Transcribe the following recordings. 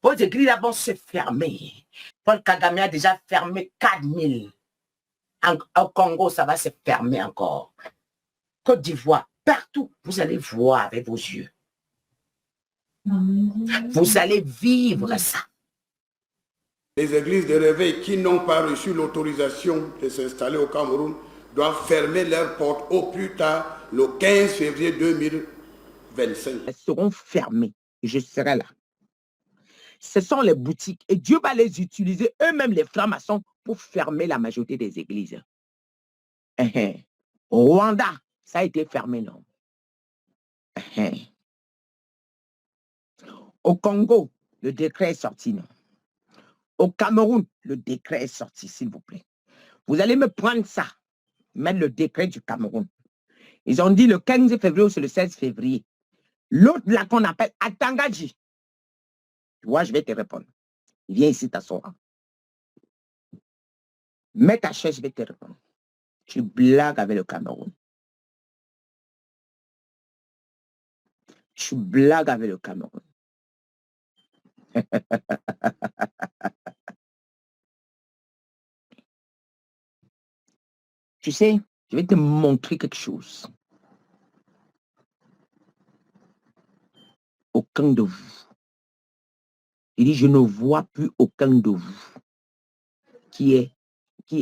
Vos églises vont se fermer. Paul Kagame a déjà fermé 4000. Au Congo, ça va se fermer encore. Côte d'Ivoire, partout, vous allez voir avec vos yeux. Vous allez vivre ça. Les églises de réveil qui n'ont pas reçu l'autorisation de s'installer au Cameroun doivent fermer leurs portes au plus tard le 15 février 2025. Elles seront fermées et je serai là. Ce sont les boutiques et Dieu va les utiliser eux-mêmes, les francs-maçons, pour fermer la majorité des églises. Au Rwanda, ça a été fermé, non? Au Congo, le décret est sorti, non? Au Cameroun, le décret est sorti, s'il vous plaît. Vous allez me prendre ça, mettre le décret du Cameroun. Ils ont dit le 15 février ou c'est le 16 février. L'autre là qu'on appelle Atangaji. Tu vois, je vais te répondre. Viens ici t'asseoir. Mets ta chaise, je vais te répondre. Tu blagues avec le Cameroun. Tu blagues avec le Cameroun. Tu sais, je vais te montrer quelque chose. Aucun de vous. Il dit, je ne vois plus aucun de vous qui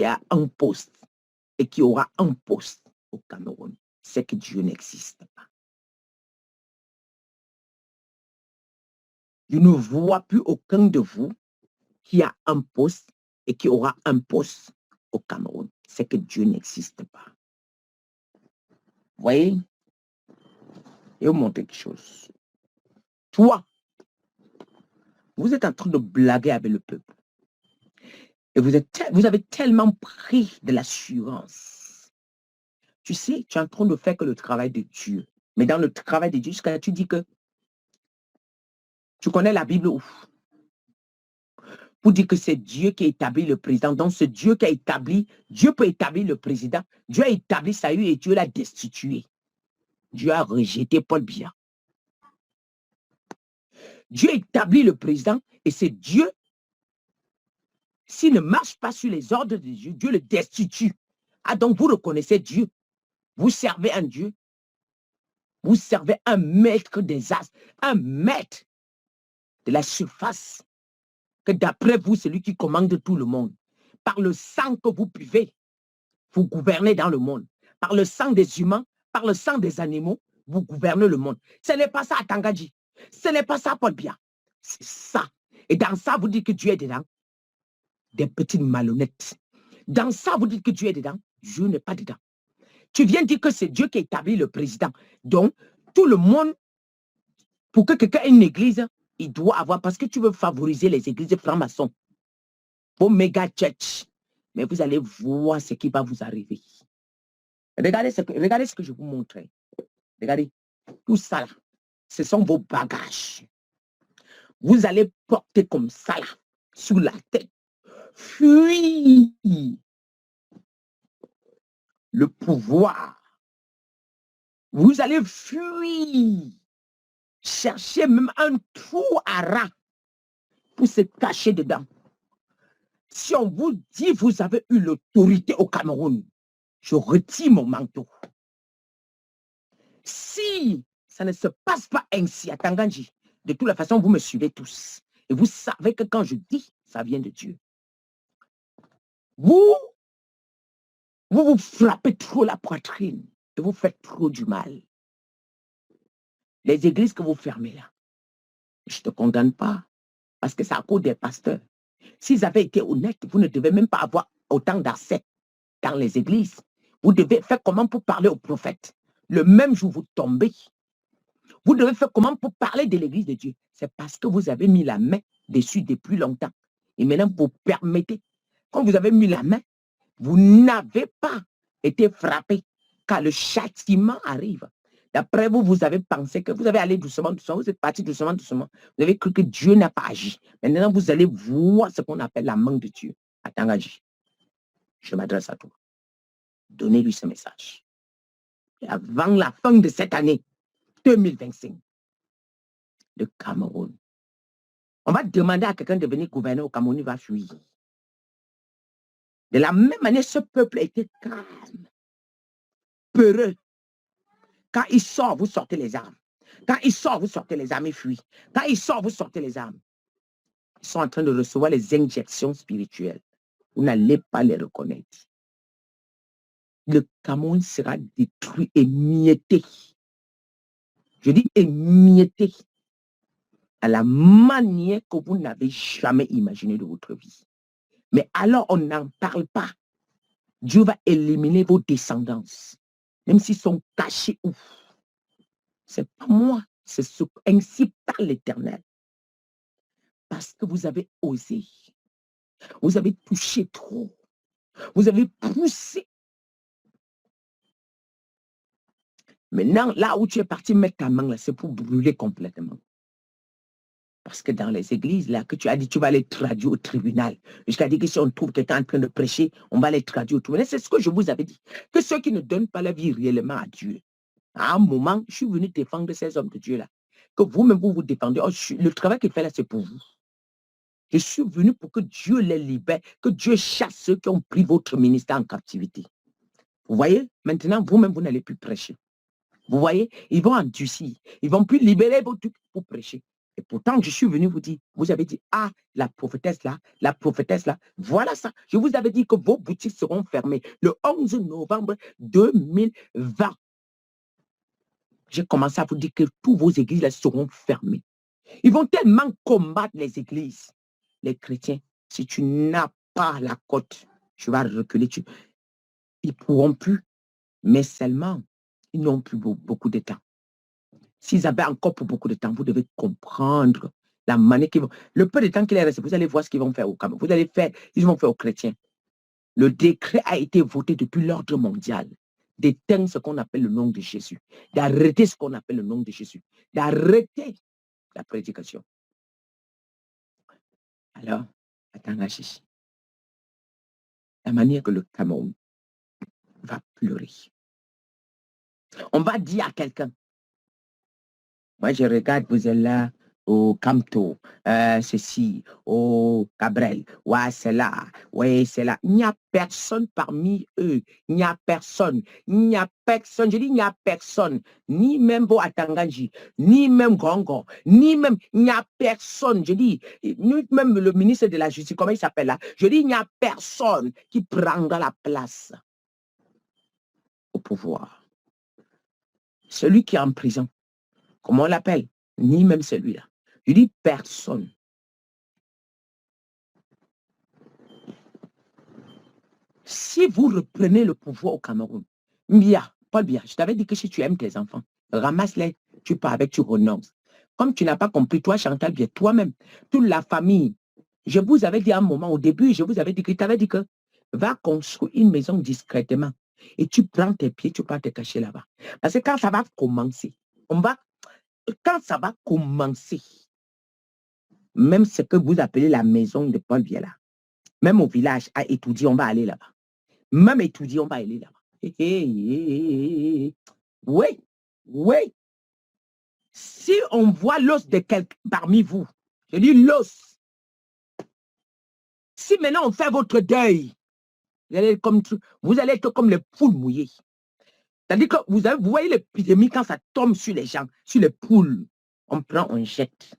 a un poste et qui aura un poste au Cameroun. C'est que Dieu n'existe pas. Je ne vois plus aucun de vous qui a un poste et qui aura un poste au Cameroun. C'est que Dieu n'existe pas. Vous voyez? Je vais vous montrer quelque chose. Toi, vous êtes en train de blaguer avec le peuple. Et vous avez tellement pris de l'assurance. Tu sais, tu es en train de faire que le travail de Dieu. Mais dans le travail de Dieu, jusqu'à tu dis que tu connais la Bible où? Pour dire que c'est Dieu qui a établi le président. Donc, c'est Dieu qui a établi, Dieu peut établir le président. Dieu a établi Saül et Dieu l'a destitué. Dieu a rejeté Paul Biya. Dieu a établi le président et c'est Dieu. S'il ne marche pas sur les ordres de Dieu, Dieu le destitue. Ah, donc vous reconnaissez Dieu. Vous servez un Dieu. Vous servez un maître des astres, un maître de la surface, que d'après vous, c'est lui qui commande tout le monde. Par le sang que vous buvez, vous gouvernez dans le monde. Par le sang des humains, par le sang des animaux, vous gouvernez le monde. Ce n'est pas ça Atangaji. Ce n'est pas ça Paul Biya. C'est ça. Et dans ça, vous dites que Dieu est dedans. Des petites malhonnêtes. Dans ça, vous dites que Dieu est dedans. Dieu n'est pas dedans. Tu viens dire que c'est Dieu qui établit le président. Donc, tout le monde, pour que quelqu'un ait une église, il doit avoir, parce que tu veux favoriser les églises francs-maçons, vos méga church. Mais vous allez voir ce qui va vous arriver. Regardez ce que je vous montrais. Regardez, tout ça là, ce sont vos bagages. Vous allez porter comme ça là, sur la tête. Fuir le pouvoir. Vous allez fuir. Chercher même un trou à rat pour se cacher dedans. Si on vous dit vous avez eu l'autorité au Cameroun, je retire mon manteau. Si ça ne se passe pas ainsi à Tanganji, de toute la façon, vous me suivez tous. Et vous savez que quand je dis, ça vient de Dieu. Vous frappez trop la poitrine et vous faites trop du mal. Les églises que vous fermez là, je ne te condamne pas parce que c'est à cause des pasteurs. S'ils avaient été honnêtes, vous ne devez même pas avoir autant d'accès dans les églises. Vous devez faire comment pour parler aux prophètes. Le même jour, vous tombez. Vous devez faire comment pour parler de l'église de Dieu. C'est parce que vous avez mis la main dessus depuis longtemps. Et maintenant, vous permettez. Quand vous avez mis la main, vous n'avez pas été frappé. Car le châtiment arrive. D'après vous, vous avez pensé que vous avez allé doucement, doucement. Vous êtes parti doucement, doucement. Vous avez cru que Dieu n'a pas agi. Maintenant, vous allez voir ce qu'on appelle la main de Dieu. Atangaji, je m'adresse à toi. Donnez-lui ce message. Et avant la fin de cette année 2025, le Cameroun On va demander à quelqu'un de venir gouverner au Cameroun, il va fuir. De la même manière, ce peuple était calme, peureux. Quand il sort, vous sortez les armes. Quand il sort, vous sortez les armes, il fuit. Quand il sort, vous sortez les armes. Ils sont en train de recevoir les injections spirituelles. Vous n'allez pas les reconnaître. Le Cameroun sera détruit, émietté. Je dis émietté. À la manière que vous n'avez jamais imaginé de votre vie. Mais alors, on n'en parle pas. Dieu va éliminer vos descendances, même s'ils sont cachés où. C'est pas moi, c'est ainsi par l'Éternel. Parce que vous avez osé. Vous avez touché trop. Vous avez poussé. Maintenant, là où tu es parti mettre ta main, là, c'est pour brûler complètement. Parce que dans les églises, là, que tu as dit, tu vas les traduire au tribunal. Jusqu'à dire que si on trouve quelqu'un en train de prêcher, on va les traduire au tribunal. C'est ce que je vous avais dit. Que ceux qui ne donnent pas la vie réellement à Dieu, à un moment, je suis venu défendre ces hommes de Dieu-là. Que vous-même, vous défendez. Oh, le travail qu'il fait là, c'est pour vous. Je suis venu pour que Dieu les libère, que Dieu chasse ceux qui ont pris votre ministère en captivité. Vous voyez, maintenant, vous-même, vous n'allez plus prêcher. Vous voyez, ils vont endurcir. Ils vont plus libérer vos trucs pour prêcher. Et pourtant, je suis venu vous dire, vous avez dit, ah, la prophétesse là, voilà ça. Je vous avais dit que vos boutiques seront fermées le 11 novembre 2020. J'ai commencé à vous dire que tous vos églises là seront fermées. Ils vont tellement combattre les églises, les chrétiens. Si tu n'as pas la cote, je vais reculer. Ils ne pourront plus, mais seulement, ils n'ont plus beaucoup de temps. S'ils avaient encore pour beaucoup de temps, vous devez comprendre la manière qu'ils vont. Le peu de temps qu'il est resté, vous allez voir ce qu'ils vont faire au Cameroun. Ils vont faire aux chrétiens. Le décret a été voté depuis l'ordre mondial d'éteindre ce qu'on appelle le nom de Jésus, d'arrêter ce qu'on appelle le nom de Jésus, d'arrêter la prédication. Alors, attends, Chichi. La manière que le Cameroun va pleurer. On va dire à quelqu'un, moi je regarde, vous êtes là au Camto, ceci, au Cabrel, ouais, c'est là, ouais, c'est là. Il n'y a personne parmi eux, il n'y a personne, je dis il n'y a personne, ni même Boatanganji, ni même Gongo, ni même, il n'y a personne, je dis, ni même le ministre de la Justice, comment il s'appelle là, je dis il n'y a personne qui prendra la place au pouvoir. Celui qui est en prison, comment on l'appelle? Ni même celui-là. Je dis personne. Si vous reprenez le pouvoir au Cameroun, Paul Biya, je t'avais dit que si tu aimes tes enfants, ramasse-les, tu pars avec, tu renonces. Comme tu n'as pas compris, toi, Chantal Biya, toi-même, toute la famille, je vous avais dit à un moment, au début, je vous avais dit que, t'avais dit que va construire une maison discrètement et tu prends tes pieds, tu pars te cacher là-bas. Parce que quand ça va commencer, quand ça va commencer, même ce que vous appelez la maison de Paul Biya là, même au village, à étudier, on va aller là-bas. Même étudier, on va aller là-bas. Oui, oui. Si on voit l'os de quelqu'un parmi vous, je dis l'os. Si maintenant on fait votre deuil, vous allez être comme les poules mouillées. C'est-à-dire que vous voyez l'épidémie quand ça tombe sur les gens, sur les poules. On prend, on jette.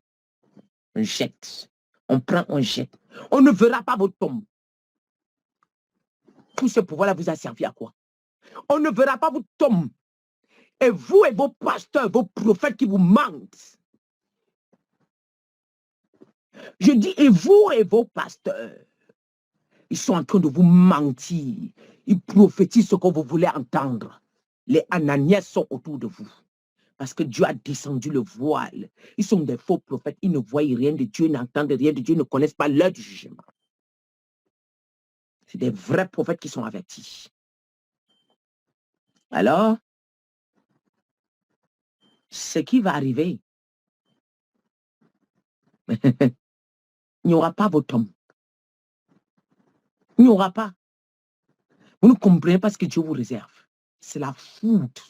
On jette. On prend, on jette. On ne verra pas votre tombe. Tout ce pouvoir-là vous a servi à quoi? On ne verra pas votre tombe. Et vous et vos pasteurs, vos prophètes qui vous mentent. Je dis, et vous et vos pasteurs, ils sont en train de vous mentir. Ils prophétisent ce que vous voulez entendre. Les Ananias sont autour de vous. Parce que Dieu a descendu le voile. Ils sont des faux prophètes. Ils ne voient rien de Dieu, n'entendent rien de Dieu, ne connaissent pas l'heure du jugement. C'est des vrais prophètes qui sont avertis. Alors, ce qui va arriver, il n'y aura pas votre homme. Il n'y aura pas. Vous ne comprenez pas ce que Dieu vous réserve. C'est la foudre.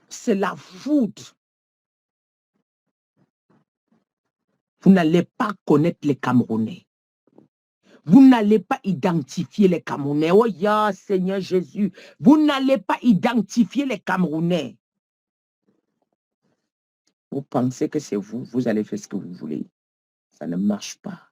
C'est la foudre. Vous n'allez pas connaître les Camerounais. Vous n'allez pas identifier les Camerounais. Oh, ya, Seigneur Jésus. Vous n'allez pas identifier les Camerounais. Vous pensez que c'est vous, vous allez faire ce que vous voulez. Ça ne marche pas.